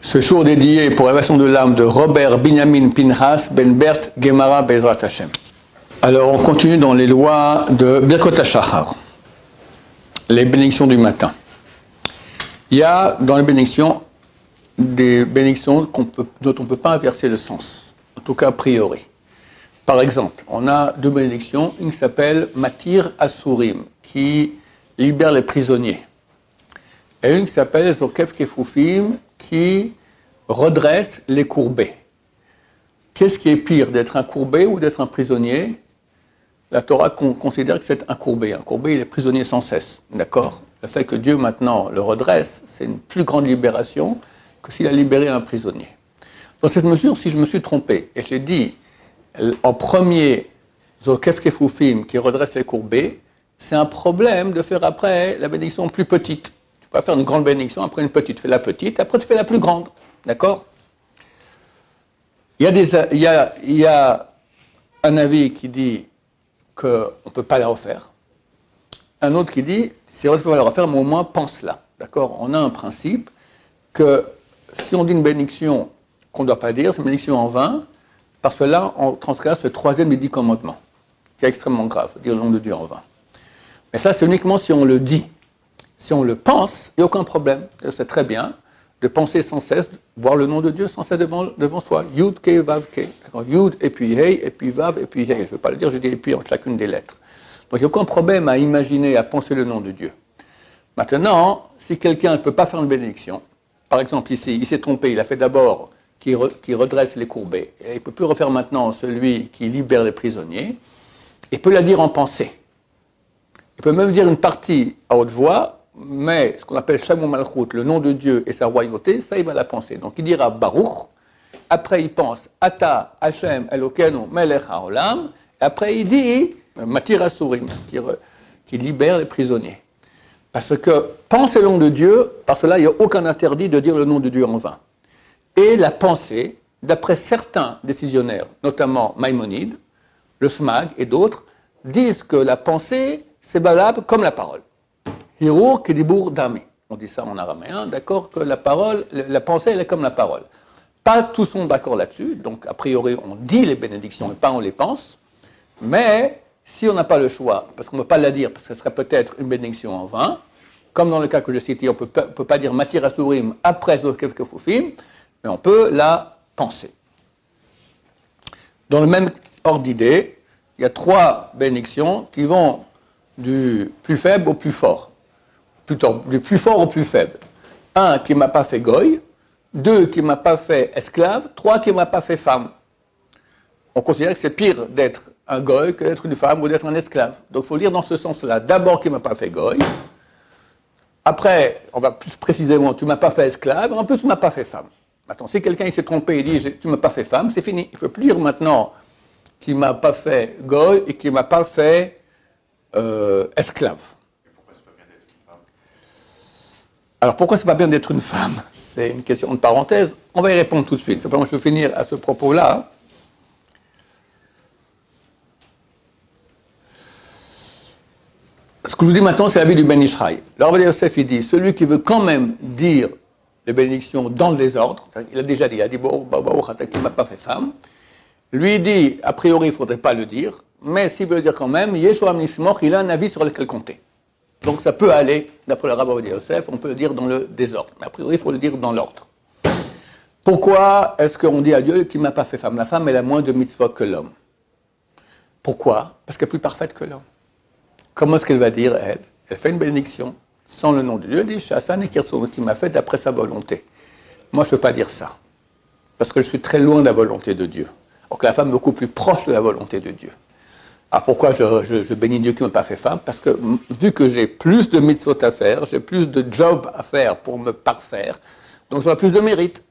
Ce jour dédié pour l'élévation de l'âme de Robert Binyamin Pinchas Ben Bert Gemara Bezrat Hashem. Alors on continue dans les lois de Birkot HaShachar, les bénédictions du matin. Il y a dans les bénédictions des bénédictions dont on ne peut pas inverser le sens, en tout cas a priori. Par exemple, on a deux bénédictions, une qui s'appelle Matir Asurim, qui libère les prisonniers, et une qui s'appelle Zokef Kefufim, qui redresse les courbés. Qu'est-ce qui est pire, d'être un courbé ou d'être un prisonnier? La Torah considère que c'est un courbé. Un courbé, il est prisonnier sans cesse, d'accord? Le fait que Dieu maintenant le redresse, c'est une plus grande libération que s'il a libéré un prisonnier. Dans cette mesure, si je me suis trompé, et j'ai dit en premier Zokef Kefufim qui redresse les courbés, c'est un problème de faire après la bénédiction plus petite. Tu peux pas faire une grande bénédiction, après une petite, tu fais la petite, après tu fais la plus grande. D'accord? Il y a un avis qui dit qu'on ne peut pas la refaire. Un autre qui dit, c'est vrai qu'on peut la refaire, mais au moins pense-la. D'accord? On a un principe que si on dit une bénédiction qu'on ne doit pas dire, c'est une bénédiction en vain, parce que là, on transgresse le troisième des 10 commandements, qui est extrêmement grave, dire le nom de Dieu en vain. Mais ça, c'est uniquement si on le dit. Si on le pense, il n'y a aucun problème. C'est très bien de penser sans cesse, voir le nom de Dieu sans cesse devant soi. Yud, Ke, Vav, Ke. Yud, et puis Hey, et puis Vav, et puis Hey. Je ne veux pas le dire, je dis et puis entre chacune des lettres. Donc il n'y a aucun problème à imaginer, à penser le nom de Dieu. Maintenant, si quelqu'un ne peut pas faire une bénédiction, par exemple ici, il s'est trompé, il a fait d'abord qui redresse les courbés, et il ne peut plus refaire maintenant celui qui libère les prisonniers, il peut la dire en pensée. Il peut même dire une partie à haute voix, mais ce qu'on appelle Shem Malchut, le nom de Dieu et sa royauté, ça il va la penser. Donc il dira Baruch, après il pense Ata Hashem Elokeinu Melech HaOlam, et après il dit Matir Asurim, qui libère les prisonniers. Parce que penser le nom de Dieu, parce que là il n'y a aucun interdit de dire le nom de Dieu en vain. Et la pensée, d'après certains décisionnaires, notamment Maïmonide, le Smag et d'autres, disent que la pensée, c'est valable comme la parole. Hirur Kedibur Dami. On dit ça en araméen, d'accord, que la pensée, elle est comme la parole. Pas tous sont d'accord là-dessus, donc a priori, on dit les bénédictions et pas on les pense, mais si on n'a pas le choix, parce qu'on ne peut pas la dire, parce que ce serait peut-être une bénédiction en vain, comme dans le cas que je citais, on ne peut pas dire Matir Asurim après Zokef Kefufim, mais on peut la penser. Dans le même ordre d'idée, il y a 3 bénédictions qui vont du plus faible au plus fort. Plutôt, du plus fort au plus faible. 1 qui ne m'a pas fait goy, 2 qui ne m'a pas fait esclave, 3 qui ne m'a pas fait femme. On considère que c'est pire d'être un goy que d'être une femme ou d'être un esclave. Donc il faut lire dans ce sens-là. D'abord qui ne m'a pas fait goy, après, on va plus précisément, tu ne m'as pas fait esclave, en plus tu ne m'as pas fait femme. Maintenant, si quelqu'un s'est trompé et dit tu ne m'as pas fait femme, c'est fini. Il ne peut plus dire maintenant qui ne m'a pas fait goy et qui ne m'a pas fait esclave. Alors pourquoi c'est pas bien d'être une femme? C'est une question de parenthèse. On va y répondre tout de suite. Simplement, je vais finir à ce propos-là. Ce que je vous dis maintenant, c'est la vie du Ben Ishraï. Alors, Yosef, il dit, celui qui veut quand même dire les bénédictions dans le désordre, il a déjà dit, il a dit, qui m'a pas fait femme, lui dit, a priori, il ne faudrait pas le dire, mais s'il veut le dire quand même, Yeshua Nismoch, il a un avis sur lequel compter. Donc ça peut aller, d'après le Rav Ovadia Yosef, on peut le dire dans le désordre. Mais a priori, il faut le dire dans l'ordre. Pourquoi est-ce qu'on dit à Dieu qu'il ne m'a pas fait femme? La femme, elle a moins de mitzvot que l'homme. Pourquoi? Parce qu'elle est plus parfaite que l'homme. Comment est-ce qu'elle va dire, elle? Elle fait une bénédiction sans le nom de Dieu. Elle dit, Chassan et Kirsoun, qui m'a fait d'après sa volonté. Moi, je ne peux pas dire ça. Parce que je suis très loin de la volonté de Dieu. Alors que la femme est beaucoup plus proche de la volonté de Dieu. Alors pourquoi je bénis Dieu qui ne m'a pas fait femme? Parce que vu que j'ai plus de mitzvot à faire, j'ai plus de job à faire pour me parfaire, donc j'aurai plus de mérite.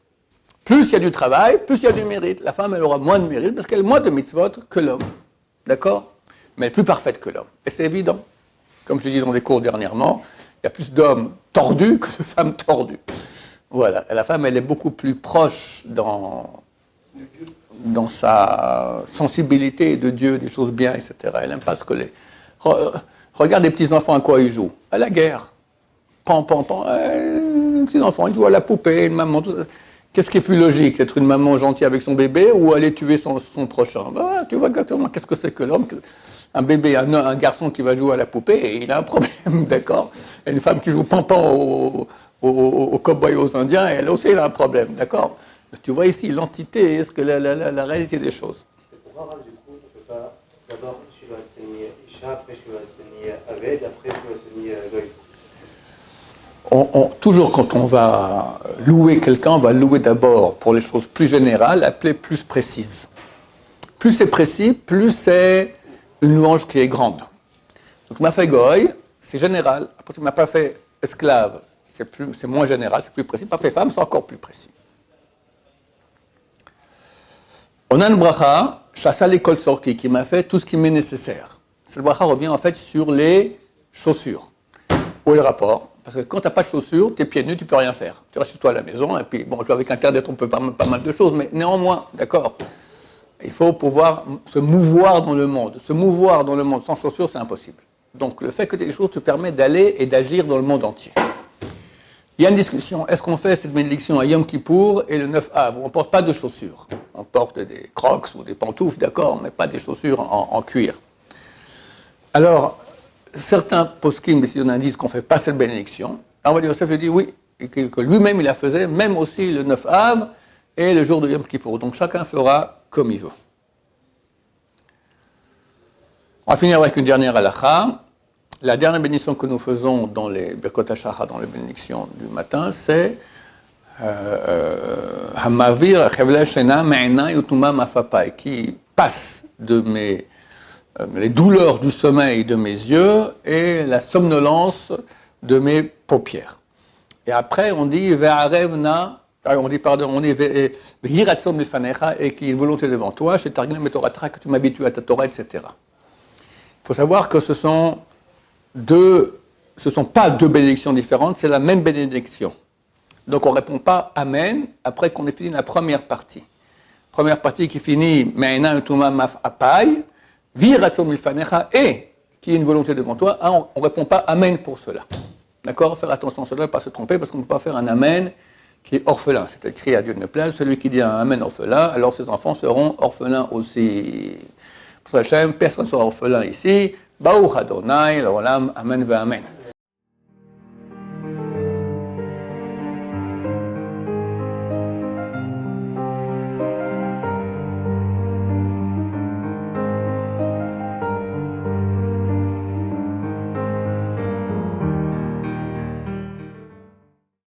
Plus il y a du travail, plus il y a du mérite. La femme, elle aura moins de mérite parce qu'elle a moins de mitzvot que l'homme. D'accord? Mais elle est plus parfaite que l'homme. Et c'est évident. Comme je dis dans les cours dernièrement, il y a plus d'hommes tordus que de femmes tordues. Voilà. Et la femme, elle est beaucoup plus proche dans sa sensibilité de Dieu, des choses bien, etc. Elle n'aime pas ce que les... Regarde les petits-enfants à quoi ils jouent. À la guerre. Pan. Les petits-enfants, ils jouent à la poupée, une maman, tout ça. Qu'est-ce qui est plus logique, être une maman gentille avec son bébé ou aller tuer son prochain? Bah, tu vois exactement qu'est-ce que c'est que l'homme. Un bébé, un garçon qui va jouer à la poupée, et il a un problème, d'accord? Et une femme qui joue pampan aux cow-boys, aux Indiens, elle aussi elle a un problème, d'accord? Tu vois ici l'entité, est-ce que la réalité des choses. Et pourquoi, du coup, on ne peut pas d'abord tu vas saigner Isha, après tu vas saigner Aved, après tu vas saigner Goy? Toujours quand on va louer quelqu'un, on va louer d'abord pour les choses plus générales, appelées plus précises. Plus c'est précis, plus c'est une louange qui est grande. Donc, m'a fait goy, c'est général. Après, tu m'as pas fait esclave, c'est moins général, c'est plus précis. M'a fait femme, c'est encore plus précis. On a une bracha, chassa l'école sorki, qui m'a fait tout ce qui m'est nécessaire. Cette bracha revient en fait sur les chaussures. Où est le rapport? Parce que quand tu n'as pas de chaussures, tu es pieds nus, tu ne peux rien faire. Tu restes chez toi à la maison, et puis, bon, avec Internet, on peut pas mal de choses, mais néanmoins, d'accord, il faut pouvoir se mouvoir dans le monde. Se mouvoir dans le monde sans chaussures, c'est impossible. Donc, le fait que tu aies des choses te permet d'aller et d'agir dans le monde entier. Il y a une discussion. Est-ce qu'on fait cette bénédiction à Yom Kippour et le 9 Av? On ne porte pas de chaussures. On porte des crocs ou des pantoufles, d'accord, mais pas des chaussures en cuir. Alors, certains poskim, si on disent qu'on ne fait pas cette bénédiction, alors Yosef dit oui, et que lui-même il la faisait, même aussi le 9 Av et le jour de Yom Kippour. Donc chacun fera comme il veut. On va finir avec une dernière halakha. La dernière bénédiction que nous faisons dans les Birkot HaShachar, dans les bénédictions du matin, c'est Hamavir Chevla Shena Me'ena Yutuma Mafapai, qui passe de les douleurs du sommeil de mes yeux et la somnolence de mes paupières. Et après, on dit Ve'arevna, on dit Ve'hiratsom Lefanecha, et qui est une volonté devant toi, chez Targim Metoratra, que tu m'habitues à ta Torah, etc. Il faut savoir que ce sont pas deux bénédictions différentes, c'est la même bénédiction. Donc on ne répond pas Amen après qu'on ait fini la première partie. Première partie qui finit Me'ena Utuma Maf Apai, Viratzom Ilfanecha, et qui est une volonté devant toi, on ne répond pas Amen pour cela. D'accord? Faire attention à cela, ne pas se tromper, parce qu'on ne peut pas faire un Amen qui est orphelin. C'est écrit à Dieu ne plaise, celui qui dit un Amen orphelin, alors ses enfants seront orphelins aussi. Pour Hachem, personne ne sera orphelin ici. Baruch Adonai, l'olam, Amen ve Amen.